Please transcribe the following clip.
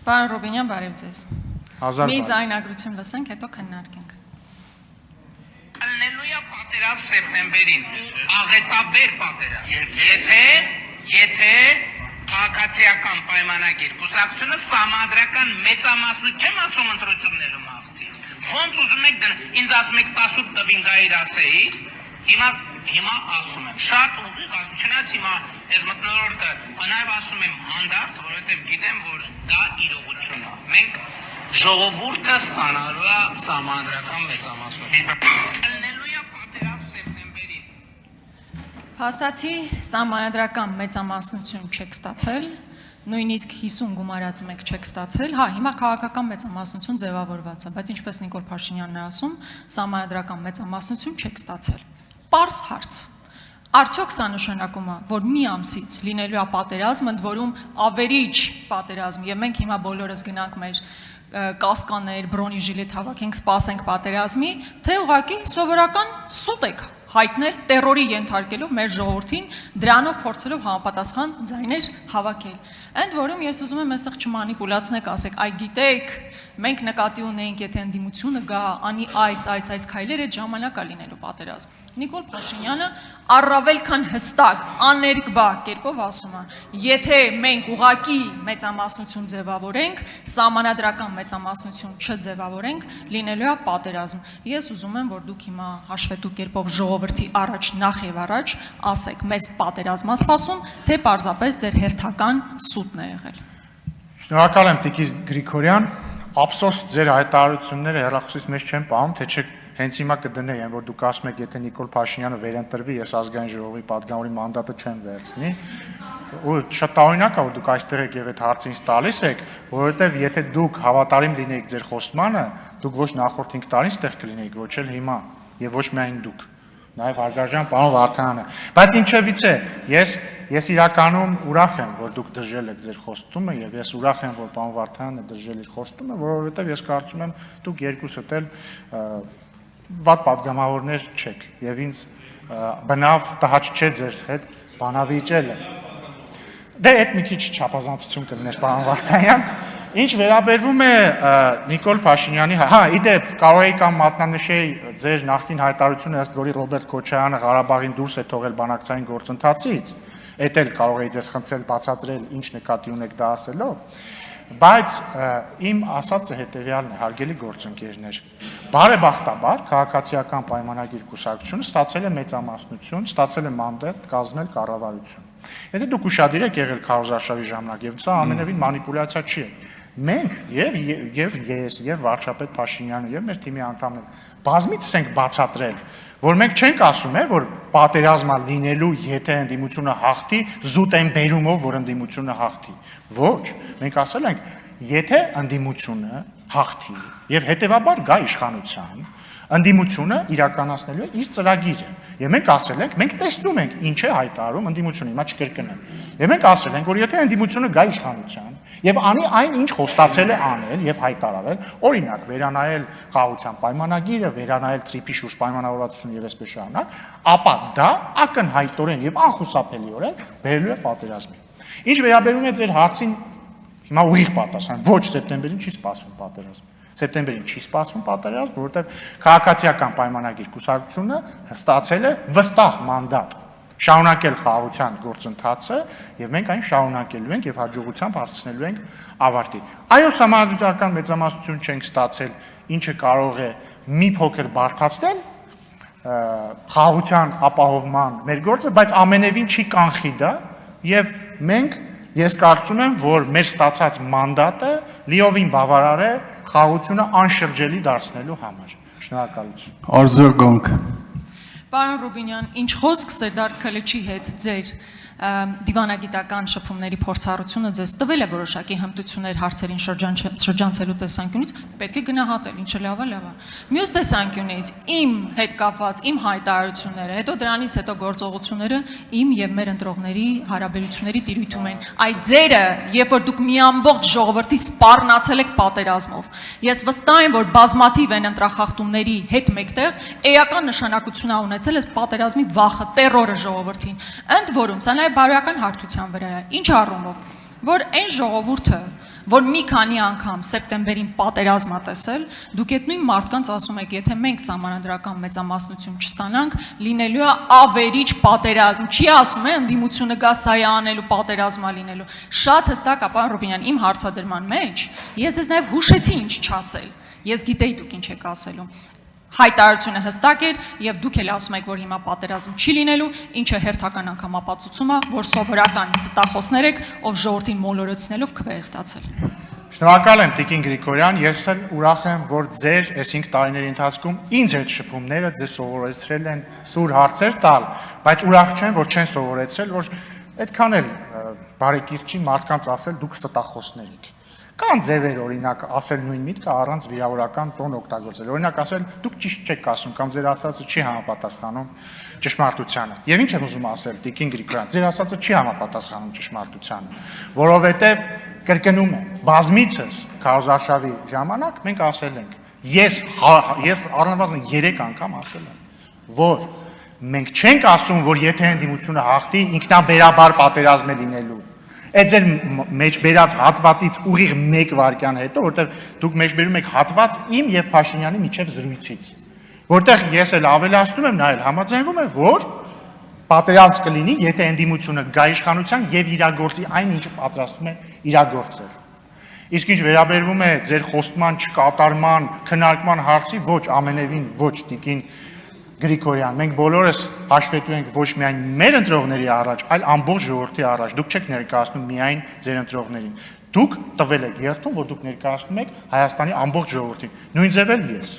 Պարոն Ռուբինյան, բարև ձեզ։ Մի ձայնագրություն լսենք, հետո քննարկենք։ Ալելույա պատերազմ սեպտեմբերին, աղետաբեր պատերազմ։ Եթե քաղաքացիական պայմանագիր կուսակցությունը սահմանադրական մեծամասնություն չեմ ասում ընտրություններում աղթի։ Ոնց ուզում եք ինձ ասում եք 18 տվին գայր ասեի, հիմա ասում եմ, շատ ուղիղ ասում, չնայած հիմա ես մտնոլորտը նաև ասում եմ հանդարտ, որովհետև գիտեմ, որ դա իրողություն է։ Մենք ժողովուրդը ստանալու է սահմանադրական մեծամասնություն։ Ալելույա պատերազմ սեպտեմբերին։ Փաստացի սահմանադրական մեծամասնություն չեք ստացել, նույնիսկ 50 գումարած մեկ չեք ստացել, հա, հիմա քաղաքական մեծամասնություն ձևավորված է, բայց ինչպես Նիկոլ Փաշինյանն է ասում, սահմանադրական մեծամասնություն չեք ստացել։ Պարզ հարց։ Արդյոք սա նշանակում է, որ մի ամսից լինելու է պատերազմ, ընդ որում ավերիչ պատերազմ, եւ մենք հիմա բոլորս գնանք մեր կասկաներ, բրոնիժիլետ հավաքենք, սպասենք պատերազմի, թե ուղղակի սովորական սուտ եք հայտնել տերորի ենթարկելով մեր ժողովրդին, դրանով փորձելով համապատասխան ձայներ հավաքել։ Ընդ որում ես ուզում եմ այստեղ չմանիպուլացնեք, ասեք, այ գիտեք, մենք նկատի ունենք, եթե ընդդիմությունը գա, անի այս քայլերը այդ ժամանակ է լինելու պատերազմ։ Նիկոլ Փաշինյանը առավել քան հստակ, աներկբա կերպով ասում է, եթե մենք ուղղակի մեծամասնություն ձևավորենք, սահմանադրական մեծամասնություն չձևավորենք, լինելու է պատերազմ։ Ես ուզում եմ, որ դուք հիմա հաշվետու կերպով ժողովրդի առաջ նախ եւ առաջ ասեք, մեզ պատերազմ է սպասում, թե պարզապես ձեր հերթական սուտն է եղել։ Շնորհակալ եմ Տիկի Գրիգորյան, ափսոս ձեր հայտարարությունները հեռախոսից մեջ չեն պահում, թե չէ հենց հիմա կդնեին, որ դուք ասում եք, եթե Նիկոլ Փաշինյանը վերընտրվի, ես ազգային ժողովի պատգամավորի մանդատը չեմ վերցնի, ու շատ տարօրինակ է, որ դուք այստեղ եք եւ այդ հարցը ինձ տալիս եք, որովհետեւ եթե դուք հավատարիմ լինեիք ձեր խոստմանը, դուք ոչ նախորդ 5 տարին ստեղ կլինեիք, ոչ էլ հիմա, եւ ոչ միայն դուք, նաեւ հարգարժան պարոն Վարդանյանը։ Բայց ինչևից է, ես իրականում ուրախ եմ, որ դուք դժել եք ձեր խոստումը եւ ես ուրախ եմ, որ պարոն Վարդանյանը դժել իր խոստումը, որովհետեւ ես կարծում եմ, դուք երկուսդ էլ վատ պատգամավորներ չեք եւ ինձ բնավ տհաճ չէ ձեր հետ բանավիճելը։ Դե այդ մի քիչ չափազանցություն կլներ պարոն Վարդանյան։ Ինչ վերաբերվում է Նիկոլ Փաշինյանի, հա, իդեպ կարող էի կամ մատնանշեի ձեր նախկին հայտարարությունը, ըստ որի Ռոբերտ Քոչարյանը Ղարաբաղին դուրս է թողել բանակցային գործընթացից, էդ էլ կարող էի ձեզ խնդրել բացատրել ինչ նկատի ունեք դա ասելով, բայց իմ ասածը հետևյալն է, հարգելի գործընկերներ, բարեբախտաբար քաղաքացիական պայմանագիր կուսակցությունը ստացել է մեծամասնություն, ստացել է մանդատ կազմել կառավարություն։ Եթե դուք ուշադիր եք եղել քարոզարշավի ժամանակ, եւ սա ամենևին մանիպուլյացիա չի։ Մենք եւ ես եւ վարչապետ Փաշինյանը եւ մեր թիմի անդամները բազմիցս ենք բացատրել, որ մենք չենք ասում, որ պատերազմա լինելու, եթե ընդդիմությունը հաղթի, զուտ են բերումով, որ ընդդիմությունը հաղթի։ Ոչ, մենք ասել ենք, եթե ընդդիմությունը հաղթի եւ հետեւաբար գա իշխանության, ընդդիմությունը իրականացնելու է իր ծրագիրը։ Եվ մենք ասել ենք, մենք տեսնում ենք ինչ է հայտարարում ընդդիմությունը, հիմա չկրկնեմ։ Եվ մենք ասել ենք, որ եթե ընդդիմությունը գա իշխանության եւ անի այն ինչ խոստացել է անել եւ հայտարարել, օրինակ վերանայել խաղաղության պայմանագիրը, վերանայել թրիփի շուրջ պայմանավորվածությունը եւ այսպես շարունակ, ապա դա ակնհայտորեն եւ անխուսափելիորեն բերելու է պատերազմի։ Ինչ վերաբերում է ձեր հարցին, հիմա ուղիղ պատասխան, ոչ սեպտեմբերին չի սպասվում պատերազմ։ Սեպտեմբերին չի սպասվում պատերազմ, որովհետև քաղաքացիական պայմանագիր կուսակցությունը ստացել է վստահ մանդատ շարունակել խաղաղության գործընթացը եւ մենք այն շարունակելու ենք եւ հաջողությամբ հասցնելու ենք ավարտի։ Այո, սահմանադրական մեծամասնություն չենք ստացել, ինչը կարող է մի փոքր բարդացնել խաղաղության ապահովման մեր գործը, բայց ամենևին չի կանխի դա եւ մենք Ես կարծում եմ, որ մեր ստացած մանդատը լիովին բավարար է խաղաղությունը անշրջելի դարձնելու համար։ Շնորհակալություն։ Արձագանք։ Պարոն Ռուբինյան, ինչ խոսք Սերդար Քելեչի հետ ձեր դիվանագիտական շփումների փորձառությունը ձեզ տվել է որոշակի հմտություններ հարցերին շրջանցելու տեսանկյունից, պետք է գնահատել, ինչը լավ է։ Մյուս տեսանկյունից իմ հետ կապված իմ հայտարարությունները, հետո դրանից հետո գործողությունները իմ եւ մեր ընտրողների հարաբերությունների տիրույթում են։ Այդ ձերը, երբ որ դուք մի ամբողջ ժողովրդի սպառնացել եք պատերազմով, ես վստահ եմ, որ բազմաթիվ են ընտրախախտումների հետ մեկտեղ էական նշանակություն ա ունեցել այս պատերազմի վախը, տերորը ժողովրդին։ Ընդ որում, սա բարոյական հարթության վրա է, ինչ առումով, որ այն ժողովուրդը, որ մի քանի անգամ սեպտեմբերին պատերազմ ա տեսել, դուք այդ նույն մարդկանց ասում եք, եթե մենք սահմանադրական մեծամասնություն չստանանք, լինելու է ավերիչ պատերազմ։ Չի ասում է ընդդիմությունը գա սա է անելու, պատերազմա լինելու։ Շատ հստակ է, պարոն Ռուբինյան, իմ հարցադրման մեջ ես ձեզ նաև հուշեցի ինչ չասել։ Ես գիտեի դուք ինչ եք ասելու։ Հայտարարությունը հստակ էր եւ դուք էլ ասում եք, որ հիմա պատերազմ չի լինելու, ինչը հերթական անգամ ապացուցում է, որ սովորական ստախոսներ եք, ով ժողովրդին մոլորեցնելով քվե է ստացել։ Շնորհակալ եմ Տիկին Գրիգորյան, ես էլ ուրախ եմ, որ ձեր այս 5 տարիների ընթացքում ինձ այդ շփումները ձեզ սովորեցրել են սուր հարցեր տալ, բայց ուրախ չեմ, որ չեն սովորեցրել, որ այդքան էլ բարեկիրճի մարդկանց ասել դուք ստախոսներ եք։ Կան ձևեր, օրինակ, ասել նույն միտքը առանց վիրավորական տոն օգտագործել։ Օրինակ, ասել դուք ճիշտ չեք ասում կամ ձեր ասածը չի համապատասխանում ճշմարտությանը։ Եվ ինչ եմ ուզում ասել, Տիկին Գրիգորյան, ձեր ասածը չի համապատասխանում ճշմարտությանը, որովհետև կրկնում եմ, բազմիցս քարոզարշավի ժամանակ մենք ասել ենք, ես առնվազն 3 անգամ ասել եմ, որ մենք չենք ասում, որ եթե ընդդիմությունը հաղթի, ինքնաբերաբար պատերազմ է լինելու։ Այդ ձեր մեջ բերած հատվածից ուղիղ 1 վայրկյան հետո, որտեղ դուք մեջ բերում եք հատված իմ եւ Փաշինյանի միջև զրույցից, որտեղ ես էլ ավելացնում եմ, նա էլ համաձայնվում է, որ պատերազմ կլինի, եթե ընդդիմությունը գա իշխանության եւ իրագործի այն, ինչը պատրաստվում է իրագործել։ Իսկ ինչ վերաբերվում է ձեր խոստման չկատարման, քննարկման հարցի, ոչ, ամենևին ոչ, Տիկին Գրիգորյան, մենք բոլորս հաշվետու ենք ոչ միայն մեր ընտրողների առաջ, այլ ամբողջ ժողովրդի առաջ։ Դուք չեք ներկայացնում միայն ձեր ընտրողներին։ Դուք տվել եք երթում, որ դուք ներկայացնում եք Հայաստանի ամբողջ ժողովրդին։ Նույն ձև էլ ես։